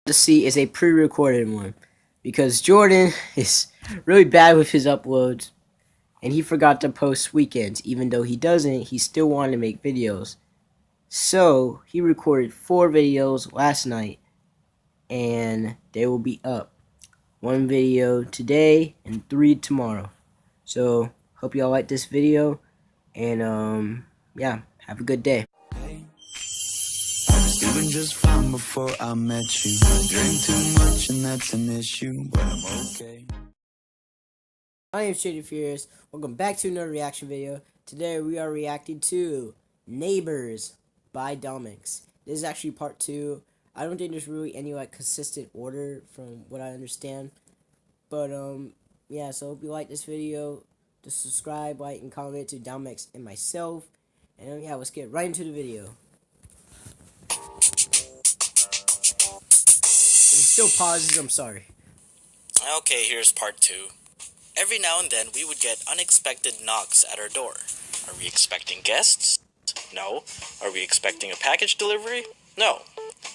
to see is a pre-recorded one because Jordan is really bad with his uploads and he forgot to post weekends. Even though he doesn't, he still wanted to make videos. So he recorded 4 videos last night and they will be up. 1 video today and 3 tomorrow. So hope y'all like this video and yeah, have a good day. I was doing just fine before I met you. I drink too much and that's an issue, but I'm okay. My name is Shady Furious. Welcome back to another reaction video. Today we are reacting to Neighbours by Domics. This is actually part 2. I don't think there's really any consistent order from what I understand. But yeah, so hope you like this video. Just subscribe, like, and comment to Domics and myself. And yeah, let's get right into the video. If it still pauses, I'm sorry. Okay, here's part 2. Every now and then, we would get unexpected knocks at our door. Are we expecting guests? No. Are we expecting a package delivery? No.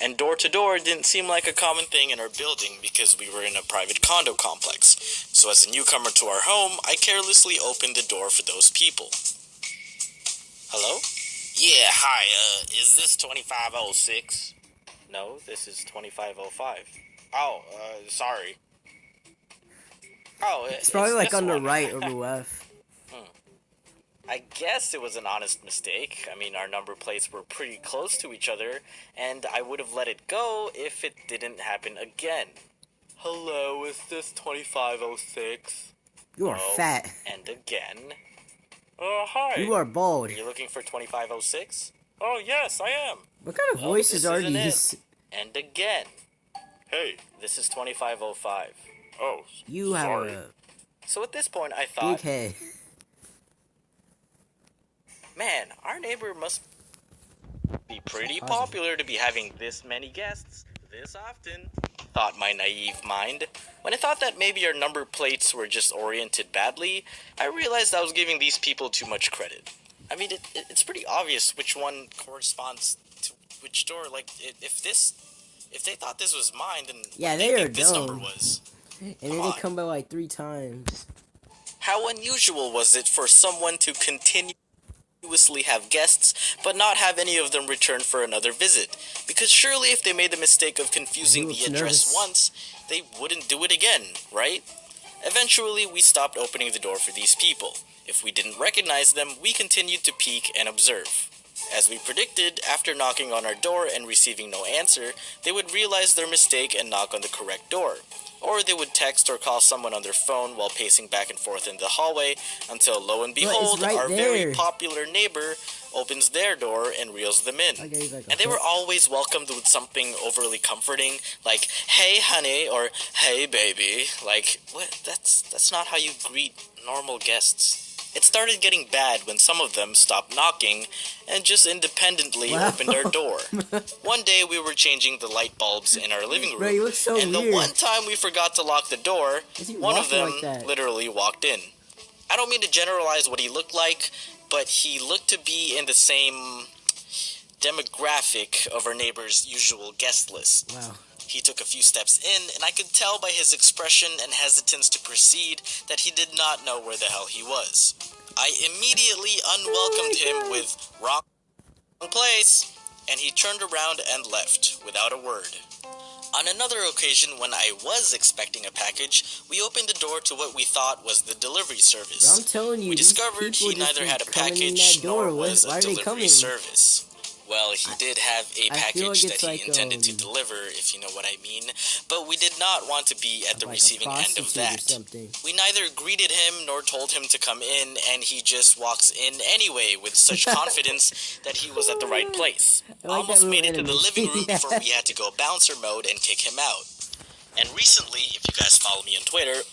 And door to door didn't seem like a common thing in our building because we were in a private condo complex. So as a newcomer to our home, I carelessly opened the door for those people. Hello? Yeah, hi, is this 2506? No, this is 2505. Oh, sorry. Oh, It's probably like this on the one. right or the left. I guess it was an honest mistake. I mean, our number plates were pretty close to each other, and I would have let it go if it didn't happen again. Hello, is this 2506? You are fat. And again. Hi. You are bald. Are you looking for 2506? Oh, yes, I am. What kind of voices are these? And again. Hey, this is 2505. Oh, You sorry. have a So at this point, I big thought, head. man, our neighbor must be pretty Positive. popular to be having this many guests this often, thought my naive mind. When I thought that maybe our number plates were just oriented badly, I realized I was giving these people too much credit. I mean, it's pretty obvious which one corresponds to which door. Like, if they thought this was mine, then Yeah, what they do you are think this number dumb. was? And then they come by like 3 times. How unusual was it for someone to continuously have guests, but not have any of them return for another visit? Because surely if they made the mistake of confusing the address once, they wouldn't do it again, right? Eventually, we stopped opening the door for these people. If we didn't recognize them, we continued to peek and observe. As we predicted, after knocking on our door and receiving no answer, they would realize their mistake and knock on the correct door. Or they would text or call someone on their phone while pacing back and forth in the hallway until, lo and behold, right our there. very popular neighbor opens their door and reels them in. And they were always welcomed with something overly comforting, like, hey honey, or hey baby. Like, what? That's not how you greet normal guests. It started getting bad when some of them stopped knocking and just independently opened our door. One day we were changing the light bulbs in our living room, Bro, you look so and weird. the one time we forgot to lock the door, one of them like that? literally walked in. I don't mean to generalize what he looked like, but he looked to be in the same demographic of our neighbor's usual guest list. Wow. He took a few steps in, and I could tell by his expression and hesitance to proceed that he did not know where the hell he was. I immediately unwelcomed him with wrong place, and he turned around and left without a word. On another occasion, when I was expecting a package, we opened the door to what we thought was the delivery service. Bro, I'm telling you, We these discovered people he just neither be had a coming in package that door. nor was Why a are they delivery coming? service. Well, he did have a I feel package like that it's he like, intended to deliver, if you know what I mean, but we did not want to be at the like a receiving end of prostitute or that. something. We neither greeted him nor told him to come in, and he just walks in anyway with such confidence that he was at the right place. I like Almost that made it to little the living room animation. before we had to go bouncer mode and kick him out. And recently, if you guys follow me on Twitter,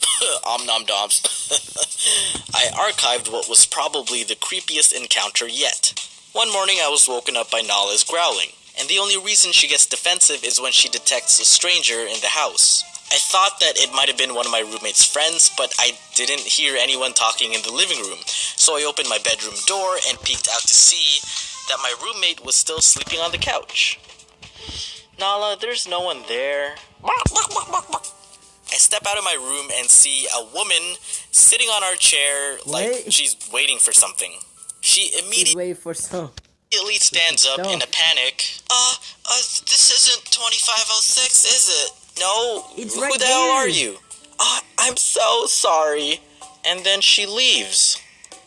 omnomdoms, I archived what was probably the creepiest encounter yet. One morning I was woken up by Nala's growling, and the only reason she gets defensive is when she detects a stranger in the house. I thought that it might have been one of my roommate's friends, but I didn't hear anyone talking in the living room, so I opened my bedroom door and peeked out to see that my roommate was still sleeping on the couch. Nala, there's no one there. I step out of my room and see a woman sitting on our chair like What? she's waiting for something. She She's immediately waiting for some. stands up in a panic. This isn't 2506, is it? No, It's who right the hell there. are you? I'm so sorry. And then she leaves.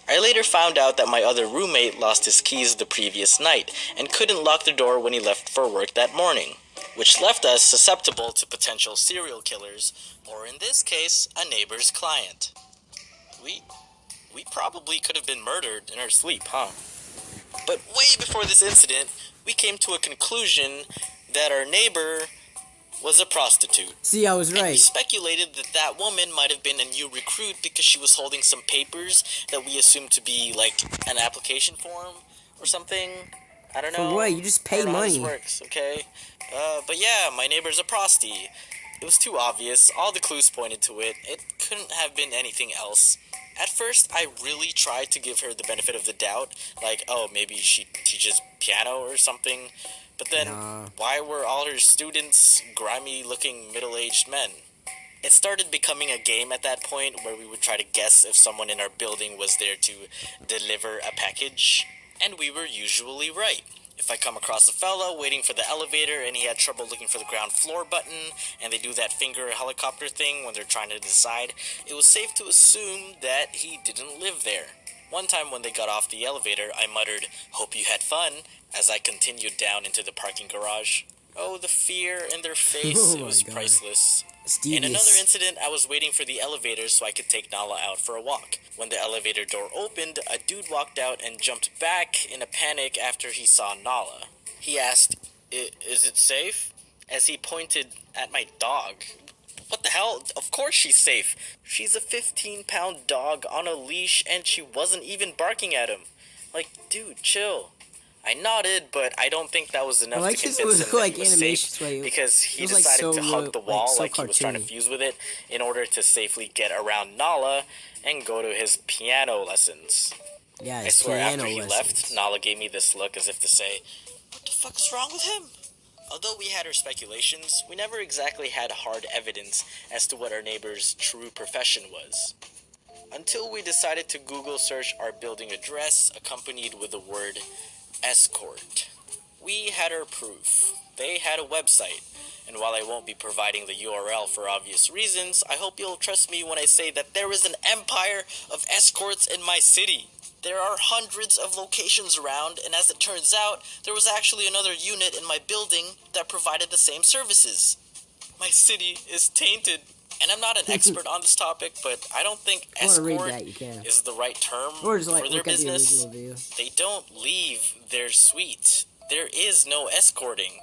I later found out that my other roommate lost his keys the previous night and couldn't lock the door when he left for work that morning, which left us susceptible to potential serial killers, or in this case, a neighbor's client. We probably could have been murdered in our sleep, huh? But way before this incident, we came to a conclusion that our neighbor was a prostitute. See, I was And we right. speculated that that woman might have been a new recruit because she was holding some papers that we assumed to be like an application form or something. I don't know. For what? You just I pay don't know how this money. works, okay? But yeah, my neighbor's a prosty. It was too obvious. All the clues pointed to it. It couldn't have been anything else. At first, I really tried to give her the benefit of the doubt, like, oh, maybe she teaches piano or something. But then, why were all her students grimy-looking middle-aged men? It started becoming a game at that point where we would try to guess if someone in our building was there to deliver a package, and we were usually right. If I come across a fella waiting for the elevator and he had trouble looking for the ground floor button, and they do that finger helicopter thing when they're trying to decide, it was safe to assume that he didn't live there. One time when they got off the elevator, I muttered, "Hope you had fun," as I continued down into the parking garage. Oh, the fear in their face, Oh it my was God. priceless. It's In another devious. incident, I was waiting for the elevator so I could take Nala out for a walk. When the elevator door opened, a dude walked out and jumped back in a panic after he saw Nala. He asked, "Is it safe?" as he pointed at my dog. What the hell? Of course she's safe. She's a 15-pound dog on a leash and she wasn't even barking at him. Like, dude, chill. I nodded, but I don't think that was enough I like to his convince him that like he was animations, safe, like, because he it was, like, decided so to hug the wall so like he was trying to cartoony. fuse with it in order to safely get around Nala and go to his piano lessons. Yeah, I it's swear piano after he lessons. left, Nala gave me this look as if to say, "What the fuck is wrong with him?" Although we had our speculations, we never exactly had hard evidence as to what our neighbor's true profession was. Until we decided to Google search our building address accompanied with the word escort. We had our proof. They had a website. And while I won't be providing the URL for obvious reasons, I hope you'll trust me when I say that there is an empire of escorts in my city. There are hundreds of locations around, and as it turns out, there was actually another unit in my building that provided the same services. My city is tainted. And I'm not an expert on this topic, but I don't think If you wanna read escort that, you can. is the right term Or just like for their look at the business. original video. They don't leave their suite. There is no escorting.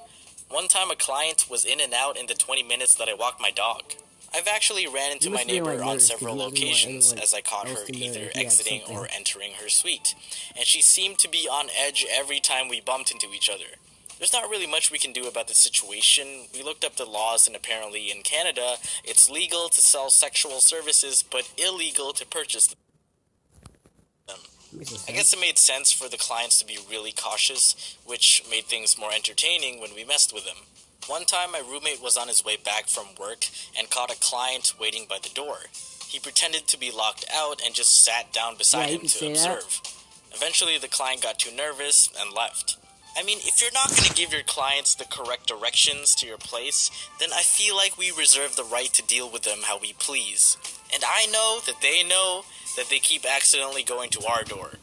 One time a client was in and out in the 20 minutes that I walked my dog. I've actually ran into You my must be, neighbor like, on nervous 'cause several you didn't want occasions anyone as I caught her else to know either if you had exiting something. or entering her suite, and she seemed to be on edge every time we bumped into each other. There's not really much we can do about the situation. We looked up the laws, and apparently in Canada, it's legal to sell sexual services, but illegal to purchase them. Makes no I sense. guess it made sense for the clients to be really cautious, which made things more entertaining when we messed with them. One time, my roommate was on his way back from work and caught a client waiting by the door. He pretended to be locked out and just sat down beside Yeah, you him can to say that. observe. Eventually, the client got too nervous and left. I mean, if you're not going to give your clients the correct directions to your place, then I feel like we reserve the right to deal with them how we please. And I know that they keep accidentally going to our door.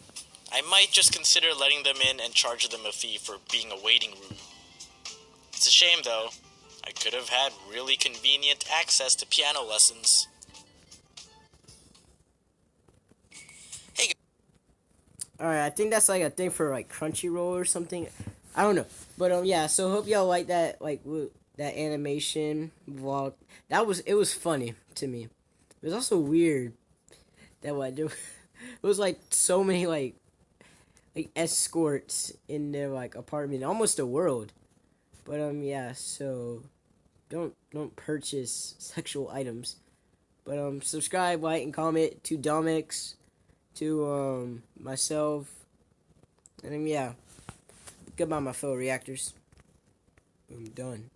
I might just consider letting them in and charge them a fee for being a waiting room. It's a shame, though. I could have had really convenient access to piano lessons. Alright, I think that's like a thing for like Crunchyroll or something. I don't know. But yeah, so hope y'all like that that animation vlog. It was funny to me. It was also weird that it was like so many like escorts in their like apartment, almost a world. But yeah, so don't purchase sexual items. But subscribe, like, and comment to Domics, to myself, and yeah. Goodbye, my fellow reactors. I'm done.